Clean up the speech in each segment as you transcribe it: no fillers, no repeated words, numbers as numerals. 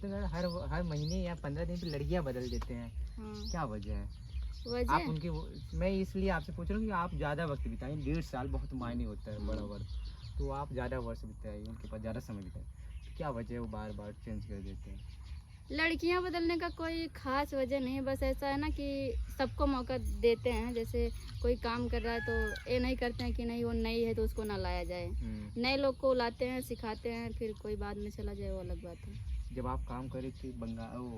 यार हर महीने या 15 दिन पे लड़कियां बदल देते हैं। क्या वजह है? आप उनकी मैं इसलिए आपसे पूछ रहा हूँ कि आप ज़्यादा वक्त बिताएं, 1.5 साल बहुत मायने होता है, बड़ा वर्ष, तो आप ज़्यादा वर्ष बिताए, उनके पास ज़्यादा समय बिताए, तो क्या वजह है वो बार बार चेंज कर देते हैं? लड़कियां बदलने का कोई खास वजह नहीं है, बस ऐसा है ना कि सबको मौका देते हैं। जैसे कोई काम कर रहा है तो ये नहीं करते हैं कि नहीं वो नई है तो उसको ना लाया जाए। नए लोग को लाते हैं, सिखाते हैं, फिर कोई बाद में चला जाए वो अलग बात है। जब आप काम कर रहे थे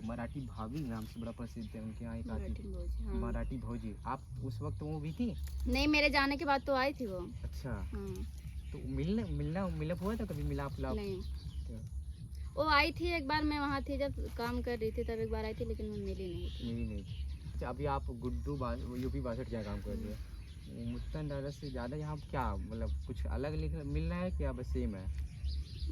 मराठी भाभी नाम से बड़ा प्रसिद्ध है, उनके यहाँ एक आती थी मराठी भौजी, आप उस वक्त वो भी थी? नहीं, मेरे जाने के बाद तो आई थी वो। अच्छा। तो मिलना हुआ था कभी? मिलाप नहीं, वो आई थी एक बार, मैं वहाँ थी जब काम कर रही थी, तब एक बार आई थी, लेकिन मैं मिली नहीं। अच्छा, अभी आप गुड्डू यूपी 62 क्या काम कर रही है? मुत्तन दादा से ज़्यादा यहाँ क्या मतलब कुछ अलग मिल रहा है क्या बस सेम है?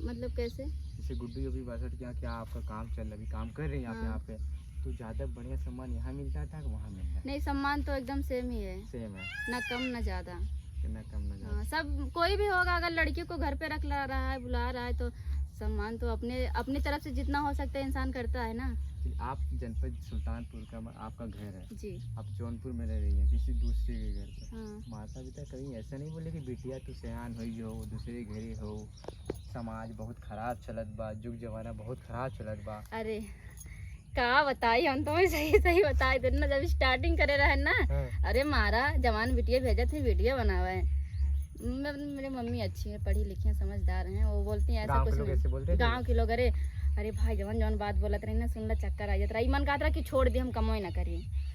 मतलब कैसे? जैसे गुड्डू यूपी 62 क्या आपका काम चल रहा, अभी काम कर रही हैं आप यहाँ पे, तो ज़्यादा बढ़िया सम्मान यहाँ मिलता था कि वहाँ मिलता है? नहीं, सम्मान तो एकदम सेम ही है। सेम है, ना कम ना ज़्यादा। ना कम ना ज़्यादा। सब कोई भी होगा, अगर लड़की को घर पे रख ला रहा है, बुला रहा है, तो सम्मान तो अपनी तरफ से जितना हो सकता है इंसान करता है ना। आप जनपद सुल्तानपुर का आपका घर है जी, आप जौनपुर में रह रही हैं किसी दूसरे के घर पे, माता पिता कहीं ऐसा नहीं बोले कि बेटिया तू सयान हुई हो, दूसरे घरे हो, समाज बहुत खराब चलत बा, जुग जमाना बहुत खराब चलत बा? अरे का बताई, हम तो सही बताई देना, जब स्टार्टिंग करे रहे ना, अरे मारा जवान बिटिया भेजा थे, वीडियो बनावा है। मेरी मम्मी अच्छी है, पढ़ी लिखी है, समझदार हैं, वो बोलती हैं ऐसा कुछ नहीं। गाँव के लोग अरे भाई जवान बात बोलत रही ना, सुन ला चक्कर आ जाता रहा, मन कहता रहा कि छोड़ दे, हम कमाई ना करिए।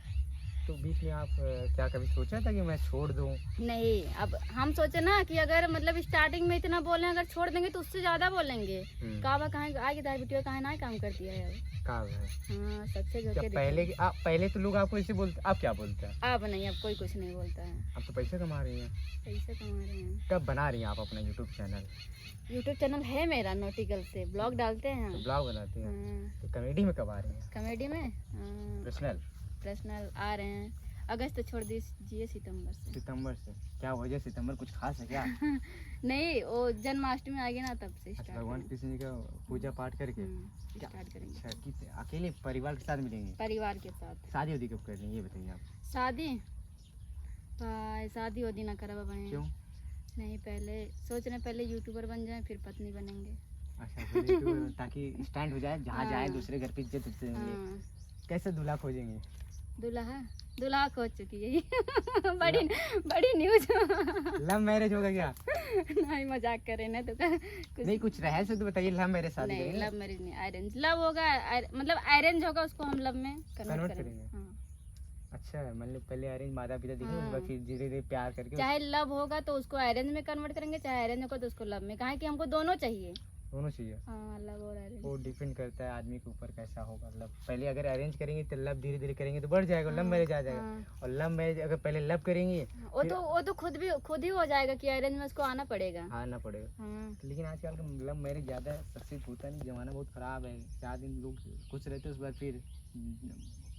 तो बीच में आप क्या कभी सोचा था कि मैं छोड़ दूं? नहीं, अब हम सोचे ना कि अगर मतलब स्टार्टिंग में इतना बोले, अगर छोड़ देंगे तो उससे ज्यादा बोलेंगे। काबा कहाँ आगे दाई बिटिया कहाँ ना काम करती है यार। हाँ, सबसे पहले तो लोग आपको ऐसे बोलते, आप क्या बोलते हैं? अब नहीं, अब कोई कुछ नहीं बोलता है। आप तो पैसे कमा रही हैं। पैसे कमा रहे हैं। कब बना रही हैं आप अपना यूट्यूब चैनल? यूट्यूब चैनल है मेरा, नोटिकल से ब्लॉग डालते हैं। तो ब्लॉग बनाती हैं। तो कॉमेडी में कब आ रही हैं? कॉमेडी में पर्सनल आ रहे हैं। अगस्त छोड़ दीजिए, सितंबर से। क्या वजह, सितंबर कुछ खास है क्या? नहीं, वो जन्माष्टमी आ गई ना, तब से स्टार्ट। भगवान कृष्ण का पूजा पाठ करके स्टार्ट करेंगे। अच्छा, अकेले परिवार के साथ मिलेंगे? परिवार के साथ। शादी होती कब कर रही है ये बताइए आप? शादी होती ना करा बाबा। क्यों नहीं, पहले सोच रहे, पहले यूट्यूबर बन जाए फिर पत्नी बनेंगे। अच्छा, ताकि स्टैंड हो जाए, जहाँ जाए दूसरे घर पे इज्जत देंगे। कैसे दूल्हा खोजेंगे? दूल्हा खोज चुकी है। बड़ी न्यूज। लव मैरिज होगा क्या? नहीं, मजाक कर रहे ना, तो नहीं कुछ रहे से तो बताइए। लव मैरिज शादी नहीं, लव मैरिज नहीं, अरेंज लव होगा, मतलब अरेंज होगा, उसको हम लव में कन्वर्ट करेंगे। अच्छा, मतलब पहले अरेंज माता पिता देखेंगे, फिर धीरे धीरे प्यार करके। चाहे लव होगा तो उसको अरेंज में कन्वर्ट करेंगे, चाहे अरेंज होगा तो उसको लव में। कहा कि हमको दोनों चाहिए। हाँ, लव और अरेंज। वो डिपेंड करता है आदमी के ऊपर कैसा होगा लव। पहले अगर अरेंज करेंगे तो लव धीरे धीरे करेंगे तो बढ़ जाएगा, लव मैरिज आ जाएगा। और लव मैरिज अगर पहले लव करेंगे वो तो खुद ही हो जाएगा कि अरेंज में उसको आना पड़ेगा। लेकिन आजकल का लव मैरिज ज्यादा सक्सेस होता नहीं, जमाना बहुत खराब है। 4 दिन लोग खुश रहते हैं, उस बाद फिर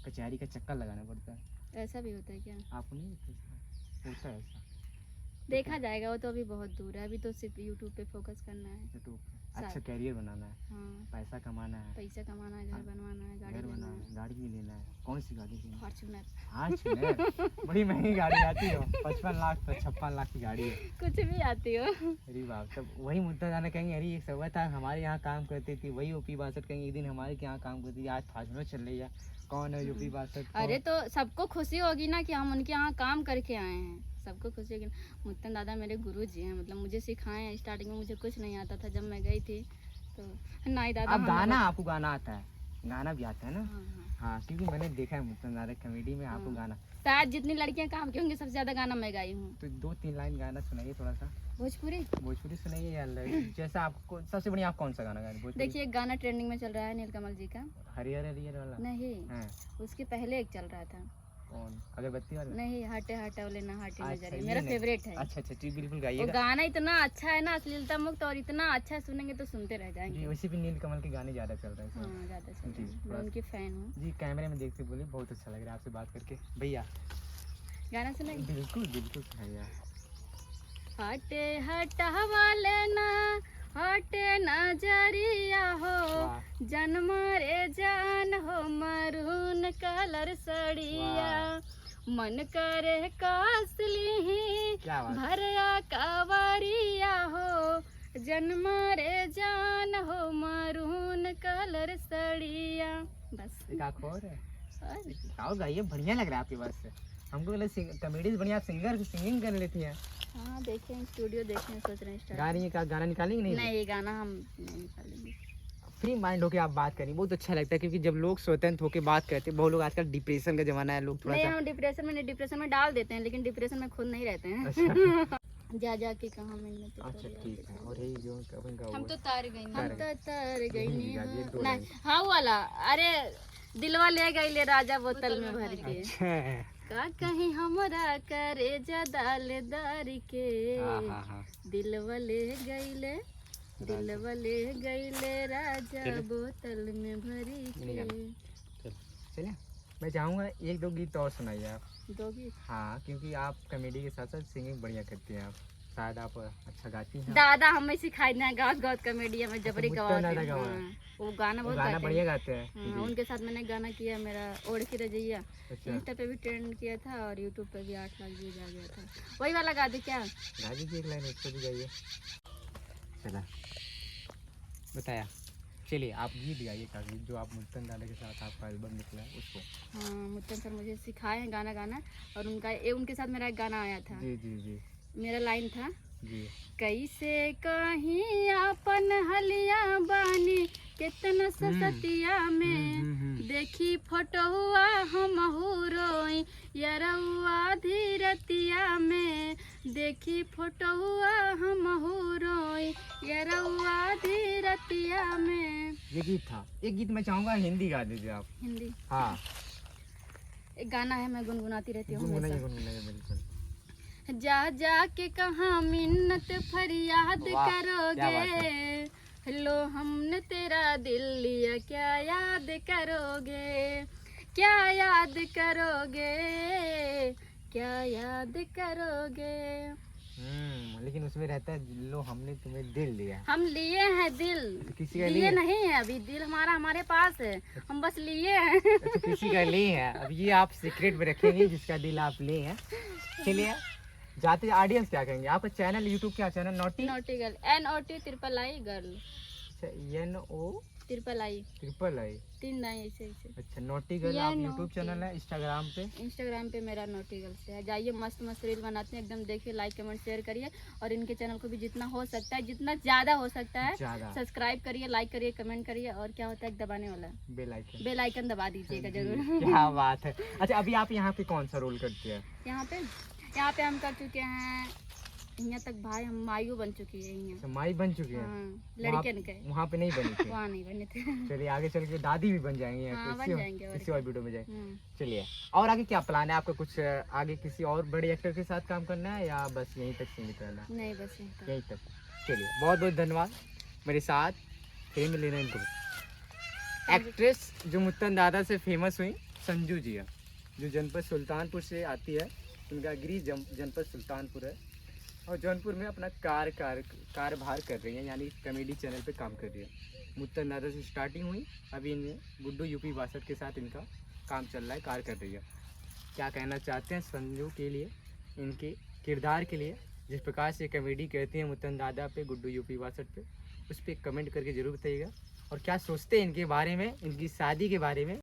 कचहरी का चक्कर लगाना पड़ता है। ऐसा भी होता है क्या? आपको नहीं होता है ऐसा? देखा जाएगा, वो तो अभी बहुत दूर है, अभी तो सिर्फ यूट्यूब पे फोकस करना है। यूट्यूब अच्छा कैरियर बनाना है। हाँ। पैसा कमाना है, घर बनवाना है, गाड़ी भी लेना है। कौन सी गाड़ी लेना है? फॉर्च्यूनर। बड़ी महंगी गाड़ी आती हो, 55 लाख 56 लाख की गाड़ी है। कुछ भी आती हो। अरे बाप, तब वही मुद्दा जाना कहेंगे, अरे एक सवा था हमारे यहाँ काम करती थी, वही यूपी 62 कहेंगे, एक दिन हमारे यहाँ काम करती थी, आज फॉर्च्यूनर चल रही है। कौन है यूपी 62? अरे तो सबको खुशी होगी ना कि हम उनके यहाँ काम करके आए हैं, सबको खुशी होगी। मुत्तन दादा मेरे गुरु जी हैं, मतलब मुझे सिखाए हैं। स्टार्टिंग में मुझे कुछ नहीं आता था, जब मैं गई थी तो नहीं दादा। अब आपको गाना आता है? गाना भी आता है ना? हाँ, क्योंकि मैंने देखा है मुत्तन दादा कॉमेडी में आपको गाना। शायद जितनी लड़कियां काम की होंगी सबसे ज्यादा गाना मैं गाई हूँ। तो 2-3 लाइन गाना सुनाइए थोड़ा सा। भोजपुरी सुनाइए यार। जैसा आपको सबसे बढ़िया आप कौन सा गाना गाए? देखिए, एक गाना ट्रेंडिंग में चल रहा है नीलकमल जी का, हरियर हरियर वाला। नहीं, उसके पहले एक चल रहा था। कौन? अगरबत्ती वाला? नहीं, हटे हटाओले ना हटे नजरे, मेरा फेवरेट है। अच्छा, ठीक, बिल्कुल गाइएगा। गाना इतना अच्छा है ना, अश्लीलता मुक्त, और इतना अच्छा सुनेंगे तो सुनते रह जाएंगे। वैसे भी नीलकमल के गाने ज्यादा चल रहे हैं। हाँ, ज्यादा चल रहे हैं, मैं उनकी फैन हूँ जी। कैमरे में देखते बोले बहुत अच्छा लग रहा है आपसे बात करके। भैया गाना सुनाइए। बिल्कुल सुनाइए। हटे हटावाले ना हटे नजरिया हो वाह। जन्म रे जान हो मरून कलर सड़िया मन करे कासली क्या बात। भरया कावड़िया हो जन्म रे जान हो मरून कलर सड़िया। बस एक आँख और है। और गाओ गाइए, बढ़िया लग रहा है आपकी आवाज से। हमको बोले कॉमेडी बढ़िया, आप सिंगर सिंगिंग कर लेती हैं। हाँ देखें स्टूडियो देखें सोच रहे हैं स्टार्ट। गाने का गाना निकालेंगे नहीं? नहीं ये गाना हम नहीं निकालेंगे। फ्री माइंड होके आप बात करें, बहुत अच्छा लगता है, क्योंकि जब लोग स्वतंत्र होके बात करते हैं, बहुत लोग आजकल डिप्रेशन का जमाना है, लोग थोड़ा नहीं सा हम डिप्रेशन में डाल देते हैं लेकिन डिप्रेशन में खुद नहीं रहते हैं। अच्छा जा जा के कहाँ मिलने तो अच्छा ठीक है। और ये जो अपन का हम हुआ- तो तार गई हम तो तार गई नहीं, गाइए, दो लाइन। नहीं हाँ वो वाला अरे दिलवा ले गई ले राजा बोतल में भर के अच्छा का कहीं हमरा करे जदालदार के हाँ। दिलवा ले गईले राजा चलो। बोतल में भरी के। चलिए, मैं चाहूँगा एक दो गीत और सुनाइए आप। दो गीत हाँ, क्योंकि आप कॉमेडी के साथ साथ सिंगिंग बढ़िया करती हैं, आप शायद आप अच्छा गाती हैं। दादा हमें सिखाई ना गात गात कॉमेडी में जबरी मुत्तन गवाते दादा हैं। गवाए। हाँ, वो गाना वो बहुत गाना गाते बढ़िया हैं। गाते हैं। हाँ, जी। उनके साथ मैंने गाना किया मेरा ओढ़ के रजैया अच्छा इंस्टा पे भी ट्रेंड किया था और यूट्यूब पे भी 8 लाख व्यूज आ गया था। वही वाला गा दे क्या? गा दीजिए एक लाइन, उसको भी गाइए। चला बताया। चलिए आप गीत गाइए का गीत जो आप मुत्तन दादा के साथ आपका एल्बम निकला है उसको। हाँ मुत्तन सर मुझे सिखाए हैं गाना गाना और उनके साथ मेरा एक गाना आया था। जी जी जी मेरा लाइन था जी। कैसे कहीं अपन हलिया बानी कितना ससतिया में देखी फोटोआ हम रोई यरौआ धीरतिया में देखी फोटोआ हम रोई यरौआ धीरतिया में। ये गीत था। एक गीत मैं चाहूँगा हिंदी गा दीजिए आप। हिंदी हाँ एक गाना है मैं गुनगुनाती रहती हूँ गुनगुनाइए हमेशा। गुनगुनाइए बिल्कुल। जा जा के कहाँ मिन्नत फरियाद वाह, क्या बात करोगे लो हमने तेरा दिल लिया क्या याद करोगे क्या याद करोगे क्या याद करोगे। लेकिन उसमें रहता है लो हमने तुम्हें दिल दिया। हम लिए हैं दिल किसी का लिए लिए? नहीं है अभी दिल हमारे पास है हम बस लिए हैं। अच्छा किसी का ले है, अब ये आप सीक्रेट में रखेंगे जिसका दिल आप ले हैं। चलिए जाते ऑडियंस क्या कहेंगे, आपका चैनल यूट्यूब क्या channel? Naughty naughty girl NOT triple I girl NO triple I triple I. 3 नहीं ऐसे ऐसे। अच्छा नोटी गर्ल आप यूट्यूब चैनल है, इंस्टाग्राम पे मेरा नोटी गर्ल से है। जाइए मस्त मस्त रील बनाते हैं एकदम, देखिए लाइक कमेंट शेयर करिए और इनके चैनल को भी जितना हो सकता है जितना ज़्यादा हो सकता है ज़्यादा सब्सक्राइब करिए लाइक करिए कमेंट करिए और क्या होता है एक दबाने वाला बेल आइकन दबा दीजिएगा जरूर। क्या बात है। अच्छा अभी आप यहाँ पे कौन सा रोल करती है? यहाँ पे हम कर चुके हैं यहाँ तक भाई हम मायू बन चुकी है यहाँ। अच्छा माई बन चुकी है। हाँ, लड़कियन के वहाँ पे नहीं बनी थी। वहाँ नहीं बने थे। चलिए आगे चल के दादी भी बन जाएंगी। हाँ, बन जाएंगे और किसी और वीडियो में जाए। हम्म। चलिए और आगे क्या प्लान है आपका? कुछ आगे किसी और बड़े एक्टर के साथ काम करना है या बस यहीं तक सीमित रहना है? नहीं बस यहीं यहीं तक। चलिए बहुत बहुत धन्यवाद मेरे साथ फिर में लेना इनको। एक्ट्रेस जो मुत्तन दादा से फेमस हुई संजू जी है, जो जनपद सुल्तानपुर से आती है, उनका गृह जनपद सुल्तानपुर है और जौनपुर में अपना कार्यभार कर रही है, यानी कॉमेडी चैनल पे काम कर रही है। मुत्तन दादा से स्टार्टिंग हुई, अभी इनमें गुड्डू यूपी 62 के साथ इनका काम चल रहा है, कार्य कर रही है। क्या कहना चाहते हैं संजू के लिए, इनके किरदार के लिए, जिस प्रकार से कॉमेडी कहती हैं मुत्तन दादा पे, गुड्डू यूपी 62 पे, उस पर कमेंट करके ज़रूर बताइएगा। और क्या सोचते हैं इनके बारे में, इनकी शादी के बारे में।